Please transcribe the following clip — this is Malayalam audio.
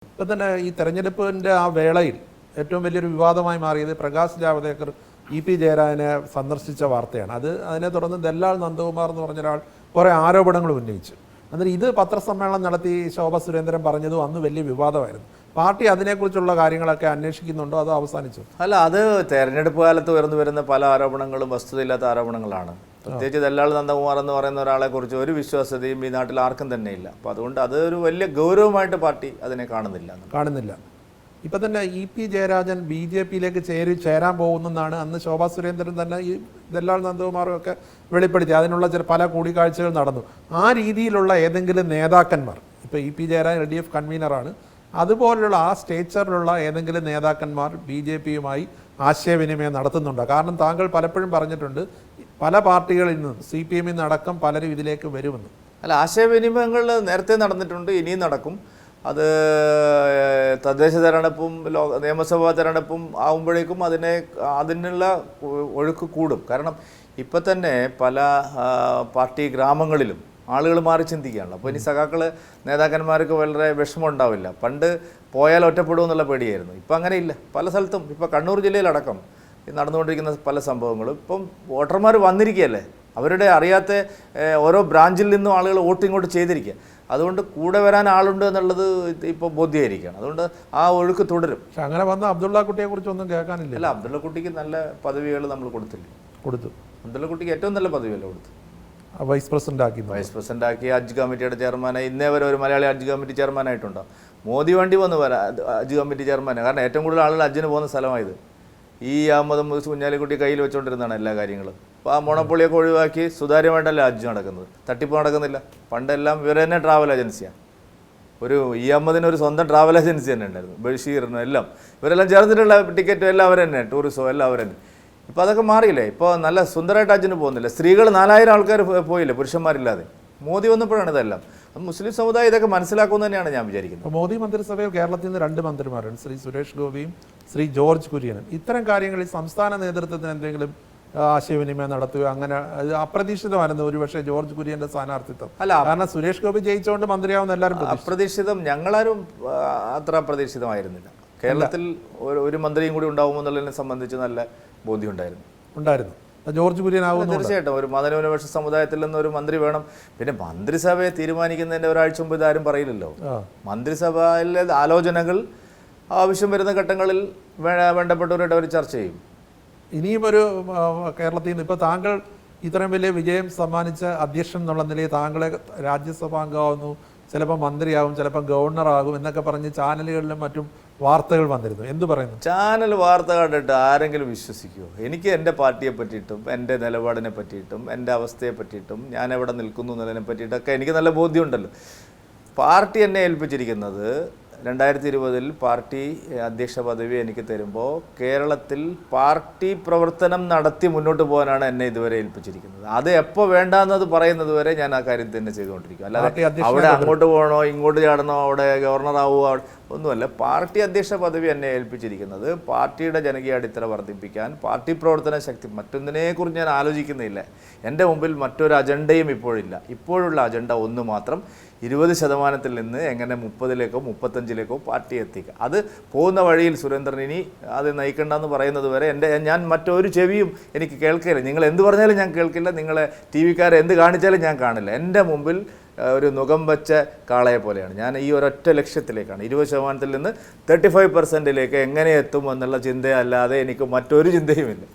ഇപ്പം തന്നെ ഈ തെരഞ്ഞെടുപ്പിൻ്റെ ആ വേളയിൽ ഏറ്റവും വലിയൊരു വിവാദമായി മാറിയത് പ്രകാശ് ജാവദേക്കർ പി ജയരാജനെ സന്ദർശിച്ച വാർത്തയാണ്. അതിനെ തുടർന്ന് ദല്ലാൽ നന്ദകുമാർ എന്ന് പറഞ്ഞ ഒരാൾ കുറേ ആരോപണങ്ങൾ ഉന്നയിച്ചു. എന്നിട്ട് ഇത് പത്രസമ്മേളനം നടത്തി ശോഭ സുരേന്ദ്രൻ പറഞ്ഞതും അന്ന് വലിയ വിവാദമായിരുന്നു. പാർട്ടി അതിനെക്കുറിച്ചുള്ള കാര്യങ്ങളൊക്കെ അന്വേഷിക്കുന്നുണ്ടോ അതോ അവസാനിച്ചു? അല്ല, അത് തെരഞ്ഞെടുപ്പ് കാലത്ത് ഉയർന്നു വരുന്ന പല ആരോപണങ്ങളും വസ്തുതയില്ലാത്ത ആരോപണങ്ങളാണ്. പ്രത്യേകിച്ച് ദല്ലാൾ നന്ദകുമാർ എന്ന് പറയുന്ന ഒരാളെ കുറിച്ച് ഒരു വിശ്വാസ്യതയും ഈ നാട്ടിൽ ആർക്കും തന്നെ ഇല്ല. അപ്പോൾ അതുകൊണ്ട് അതൊരു വലിയ ഗൗരവമായിട്ട് പാർട്ടി അതിനെ കാണുന്നില്ല. ഇപ്പം തന്നെ പി ജയരാജൻ BJPയിലേക്ക് ചേരാൻ പോകുന്നെന്നാണ് അന്ന് ശോഭാ സുരേന്ദ്രൻ തന്നെ ഈ ദല്ലാൾ നന്ദകുമാറും ഒക്കെ വെളിപ്പെടുത്തി. അതിനുള്ള പല കൂടിക്കാഴ്ചകൾ നടന്നു. ആ രീതിയിലുള്ള ഏതെങ്കിലും നേതാക്കന്മാർ, ഇപ്പോൾ പി ജയരാജൻ LDF കൺവീനറാണ്, അതുപോലുള്ള ആ സ്റ്റേച്ചറിലുള്ള ഏതെങ്കിലും നേതാക്കന്മാർ BJPയുമായി ആശയവിനിമയം നടത്തുന്നുണ്ടോ? കാരണം താങ്കൾ പലപ്പോഴും പറഞ്ഞിട്ടുണ്ട് പല പാർട്ടികളിൽ നിന്നും CPM അടക്കം പലരും ഇതിലേക്ക് വരുമെന്ന്. അല്ല, ആശയവിനിമയങ്ങൾ നേരത്തെ നടന്നിട്ടുണ്ട്, ഇനിയും നടക്കും. അത് തദ്ദേശ തെരഞ്ഞെടുപ്പും നിയമസഭാ തെരഞ്ഞെടുപ്പും ആകുമ്പോഴേക്കും അതിനുള്ള ഒഴുക്ക് കൂടും. കാരണം ഇപ്പം തന്നെ പല പാർട്ടി ഗ്രാമങ്ങളിലും ആളുകൾ മാറി ചിന്തിക്കുകയാണ്. അപ്പോൾ ഇനി സഖാക്കൾ നേതാക്കന്മാർക്ക് വളരെ വിഷമം ഉണ്ടാവില്ല. പണ്ട് പോയാൽ ഒറ്റപ്പെടുമെന്നുള്ള പേടിയായിരുന്നു. ഇപ്പം അങ്ങനെയില്ല. പല സ്ഥലത്തും ഇപ്പോൾ കണ്ണൂർ ജില്ലയിലടക്കം നടന്നുകൊണ്ടിരിക്കുന്ന പല സംഭവങ്ങളും ഇപ്പം വോട്ടർമാർ വന്നിരിക്കുകയല്ലേ, അവരുടെ അറിയാത്ത ഓരോ ബ്രാഞ്ചിൽ നിന്നും ആളുകൾ വോട്ട് ഇങ്ങോട്ട് ചെയ്തിരിക്കുക. അതുകൊണ്ട് കൂടെ വരാൻ ആളുണ്ട് എന്നുള്ളത് ഇപ്പോൾ ബോധ്യമായിരിക്കുകയാണ്. അതുകൊണ്ട് ആ ഒഴുക്ക് തുടരും. പക്ഷെ അങ്ങനെ വന്ന അബ്ദുള്ള കുട്ടിയെ കുറിച്ചൊന്നും കേൾക്കാനില്ല. അല്ല, അബ്ദുള്ള കുട്ടിക്ക് നല്ല പദവികൾ നമ്മൾ കൊടുത്തു. അബ്ദുള്ള കുട്ടിക്ക് ഏറ്റവും നല്ല പദവിയല്ല കൊടുത്തു. വൈസ് പ്രസിഡന്റ് ആക്കി ഹജ്ജ് കമ്മിറ്റിയുടെ ചെയർമാനായി. ഇന്നേ വരെ ഒരു മലയാളി ഹജ്ജ് കമ്മിറ്റി ചെയർമാനായിട്ടുണ്ടോ? മോദി വണ്ടി വന്ന് വരാം ഹജ്ജ് കമ്മിറ്റി ചെയർമാൻ. കാരണം ഏറ്റവും കൂടുതൽ ആളുകൾ ഹജ്ജിന് പോകുന്ന സ്ഥലമായത്. ഈ അഹമ്മദ് കുഞ്ഞാലിക്കുട്ടി കയ്യിൽ വെച്ചുകൊണ്ടിരുന്നതാണ് എല്ലാ കാര്യങ്ങളും. അപ്പോൾ ആ മൊണപ്പൊളിയൊക്കെ ഒഴിവാക്കി സുതാര്യമായിട്ടല്ല ഹജ്ജ് നടക്കുന്നത്. തട്ടിപ്പ് നടക്കുന്നില്ല. പണ്ടെല്ലാം ഇവർ തന്നെ ട്രാവൽ ഏജൻസിയാണ്. അഹമ്മദിന് ഒരു സ്വന്തം ട്രാവൽ ഏജൻസി തന്നെ ഉണ്ടായിരുന്നു. ബഷീറിനും എല്ലാം ഇവരെല്ലാം ചേർന്നിട്ടുള്ള ടിക്കറ്റും എല്ലാം അവർ തന്നെ, ടൂറിസവും എല്ലാം അവർ തന്നെ. ഇപ്പോൾ അതൊക്കെ മാറിയില്ലേ? ഇപ്പോൾ നല്ല സുന്ദരമായിട്ട് ഹജ്ജിന് പോകുന്നില്ല. സ്ത്രീകൾ 4000 ആൾക്കാർ പോയില്ലേ പുരുഷന്മാരില്ലാതെ. മോദി വന്നപ്പോഴാണ് ഇതെല്ലാം. മുസ്ലിം സമുദായം ഇതൊക്കെ മനസ്സിലാക്കുമെന്ന് തന്നെയാണ് ഞാൻ വിചാരിക്കുന്നത്. മോദി മന്ത്രിസഭയിൽ കേരളത്തിൽ നിന്ന് 2 മന്ത്രിമാരുണ്ട്, ശ്രീ സുരേഷ് ഗോപിയും ശ്രീ ജോർജ് കുര്യനും. ഇത്തരം കാര്യങ്ങളിൽ സംസ്ഥാന നേതൃത്വത്തിന് എന്തെങ്കിലും ആശയവിനിമയം നടത്തുക? അങ്ങനെ അപ്രതീക്ഷിതമായിരുന്നു ഒരുപക്ഷെ ജോർജ് കുര്യന്റെ സ്ഥാനാർത്ഥിത്വം. അല്ല, കാരണം സുരേഷ് ഗോപി ജയിച്ചുകൊണ്ട് മന്ത്രിയാവുന്ന എല്ലാവരും അപ്രതീക്ഷിതം. ഞങ്ങളാരും അത്ര അപ്രതീക്ഷിതമായിരുന്നില്ല. കേരളത്തിൽ ഒരു മന്ത്രിയും കൂടി ഉണ്ടാവുമെന്നുള്ളതിനെ സംബന്ധിച്ച് നല്ല ബോധ്യം ഉണ്ടായിരുന്നു. ജോർജ് കുര്യനാവും. തീർച്ചയായിട്ടും ഒരു മതന്യൂനപക്ഷ സമുദായത്തിൽ നിന്ന് ഒരു മന്ത്രി വേണം. പിന്നെ മന്ത്രിസഭയെ തീരുമാനിക്കുന്നതിൻ്റെ ഒരാഴ്ച മുമ്പ് ഇതാരും പറയില്ലല്ലോ. മന്ത്രിസഭയിലെ ആലോചനകൾ ആവശ്യം വരുന്ന ഘട്ടങ്ങളിൽ വേണ്ടപ്പെട്ടവരായിട്ട് അവർ ചർച്ച ചെയ്യും. ഇനിയും ഒരു കേരളത്തിൽ നിന്ന് ഇപ്പോൾ താങ്കൾ ഇത്രയും വലിയ വിജയം സമ്മാനിച്ച അധ്യക്ഷൻ എന്നുള്ള നിലയിൽ താങ്കളെ രാജ്യസഭാംഗമാവുന്നു, ചിലപ്പോൾ മന്ത്രിയാവും, ചിലപ്പോൾ ഗവർണറാകും എന്നൊക്കെ പറഞ്ഞ് ചാനലുകളിലും മറ്റും വാർത്തകൾ വന്നിരുന്നു. എന്ത് പറയുന്നു? ചാനൽ വാർത്ത കണ്ടിട്ട് ആരെങ്കിലും വിശ്വസിക്കുമോ? എനിക്ക് എൻ്റെ പാർട്ടിയെ പറ്റിയിട്ടും എൻ്റെ നിലപാടിനെ പറ്റിയിട്ടും എൻ്റെ അവസ്ഥയെ പറ്റിയിട്ടും ഞാൻ എവിടെ നിൽക്കുന്നു എന്നതിനെ പറ്റിയിട്ടൊക്കെ എനിക്ക് നല്ല ബോധ്യമുണ്ടല്ലോ. പാർട്ടി എന്നെ ഏൽപ്പിച്ചിരിക്കുന്നത് 2020 പാർട്ടി അധ്യക്ഷ പദവി എനിക്ക് തരുമ്പോൾ കേരളത്തിൽ പാർട്ടി പ്രവർത്തനം നടത്തി മുന്നോട്ട് പോകാനാണ് എന്നെ ഇതുവരെ ഏൽപ്പിച്ചിരിക്കുന്നത്. അത് എപ്പോൾ വേണ്ടാന്നത് പറയുന്നത് വരെ ഞാൻ ആ കാര്യം തന്നെ ചെയ്തുകൊണ്ടിരിക്കും. അല്ലാതെ അവിടെ അങ്ങോട്ട് പോകണോ ഇങ്ങോട്ട് ചാടണോ അവിടെ ഗവർണറാവുമോ ഒന്നുമല്ല. പാർട്ടി അധ്യക്ഷ പദവി എന്നെ ഏൽപ്പിച്ചിരിക്കുന്നത് പാർട്ടിയുടെ ജനകീയ അടിത്തറ വർദ്ധിപ്പിക്കാൻ, പാർട്ടി പ്രവർത്തന ശക്തി, മറ്റൊന്നിനെക്കുറിച്ച് ഞാൻ ആലോചിക്കുന്നില്ല. എൻ്റെ മുമ്പിൽ മറ്റൊരു അജണ്ടയും ഇപ്പോഴില്ല. ഇപ്പോഴുള്ള അജണ്ട ഒന്ന് മാത്രം, 20% നിന്ന് എങ്ങനെ 30-ലേക്കോ 35-ലേക്കോ പാർട്ടി എത്തിക്കുക. അത് പോകുന്ന വഴിയിൽ സുരേന്ദ്രൻ ഇനി അത് നയിക്കണ്ടെന്ന് പറയുന്നത് വരെ ഞാൻ മറ്റൊരു ചെവിയും എനിക്ക് കേൾക്കില്ല. നിങ്ങൾ എന്ത് പറഞ്ഞാലും ഞാൻ കേൾക്കില്ല. നിങ്ങളെ TV-ക്കാരെ എന്ത് കാണിച്ചാലും ഞാൻ കാണില്ല. എൻ്റെ മുമ്പിൽ ഒരു നുകം വെച്ച കാളയെ പോലെയാണ് ഞാൻ. ഈ ഒരൊറ്റ ലക്ഷ്യത്തിലേക്കാണ്, 20% നിന്ന് 35%-ലേക്ക് എങ്ങനെ എത്തും എന്നുള്ള ചിന്തയല്ലാതെ എനിക്ക് മറ്റൊരു ചിന്തയുമില്ല.